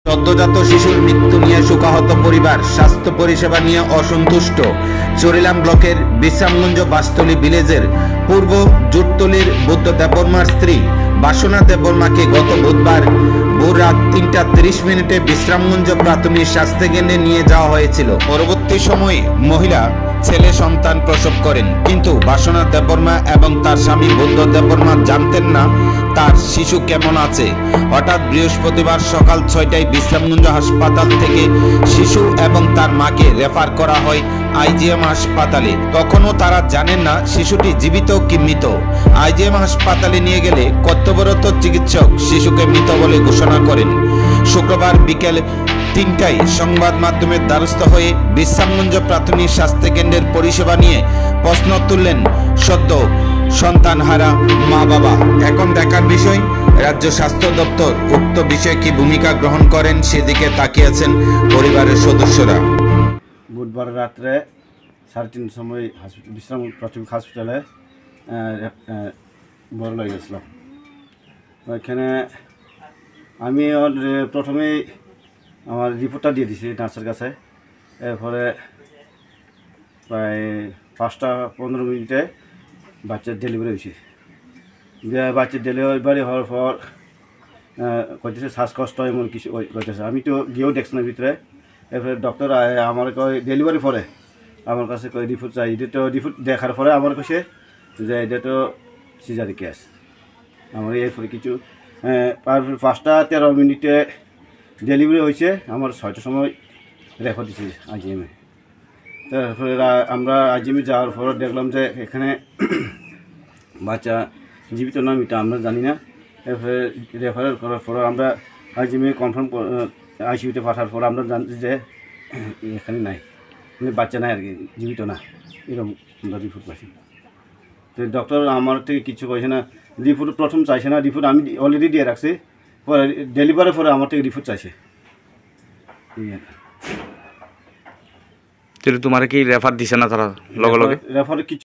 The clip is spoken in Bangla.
সদ্যজাত শিশুর মৃত্যু নিয়ে শোকাহত পরিবার, স্বাস্থ্য পরিষেবা নিয়ে অসন্তুষ্ট। চরিলাম ব্লকের বিশ্রামগঞ্জ বাসতলী ভিলেজের পূর্ব জুটতলির বুদ্ধ দেববর্মার স্ত্রী বাসনা দেববর্মাকে গত বুধবার ভোর রাত ৩টা ৩০ বিশ্রামগঞ্জ প্রাথমিক স্বাস্থ্যকেন্দ্রে নিয়ে যাওয়া হয়েছিল। পরবর্তী সময়ে মহিলা ছেলে সন্তান প্রসব করেন, কিন্তু বাসনা দেববর্মা এবং তার স্বামী বুদ্ধ দেববর্মা জানতেন না তার শিশু কেমন আছে। হঠাৎ বৃহস্পতিবার সকাল ৬টায় বিশ্রামগঞ্জ হাসপাতাল থেকে শিশু এবং তার মাকে রেফার করা হয় আইজিএম হাসপাতালে। তখনও তারা জানেন না শিশুটি জীবিত কি মৃত। আইজিএম হাসপাতালে নিয়ে গেলে কর্তব্যরত চিকিৎসক শিশুকে মৃত বলে ঘোষণা করেন। শুক্রবার বিকেল ৩টায় সংবাদ মাধ্যমের দ্বারস্থ হয়ে বিশ্রামগঞ্জ প্রাথমিক স্বাস্থ্যকেন্দ্রের পরিষেবা নিয়ে প্রশ্ন তুললেন সদ্য সন্তানহারা মা বাবা। এখন দেখার বিষয় রাজ্য স্বাস্থ্য দপ্তর উক্ত বিষয়ে কি ভূমিকা গ্রহণ করেন, সেদিকে তাকিয়েছেন পরিবারের সদস্যরা। বুধবার রাত্রে ৩:৩০ সময় বিশ্রাম প্রাথমিক হসপিটালে বড় হয়ে গেছিলাম। ওইখানে আমি প্রথমেই আমার রিপোর্টটা দিয়ে দিছি নার্সের কাছে। এরপরে প্রায় ৫টা ১৫ বাচ্চার ডেলিভারি হয়েছে। বাচ্চার ডেলিভারি হওয়ার পর কইতেছে শ্বাসকষ্ট এমন কিছু কইতেছে। আমি তো গিয়েও দেখছি না ভিতরে। এরপরে ডক্টর আমার কয় ডেলিভারি পরে আমার কাছে কয় রিপোর্ট চাই। এটা তো রিপোর্ট দেখার পরে আমার কাছে যে এটা তো সিজারি কেস। আমার এরপরে কিছু ৫টা ১৩ ডেলিভারি হয়েছে। আমার ৬টার সময় রেফার দিচ্ছি আইজিএমে। তারপরে আমরা আইজিএমে যাওয়ার পর দেখলাম যে এখানে বাচ্চা জীবিত না এটা আমরা জানি না। এরপরে রেফারেল করার পর আমরা আইজিএমে কনফার্ম আইসিইউতে পাঠার পর আমরা জানছি যে এখানে নাই, মানে বাচ্চা নাই আর কি, জীবিত না, এরকম আমরা রিপোর্ট পাইছি। তো ডক্টর আমার থেকে কিছু কইছে না, রিপোর্ট প্রথম চাইছে না। রিপোর্ট আমি অলরেডি দিয়ে রাখছি, পরে ডেলিভারির পরে আমার থেকে রিপোর্ট চাইছে। তোমার কি রেফার দিছে না তারা লগে লগে? রেফারে কিছু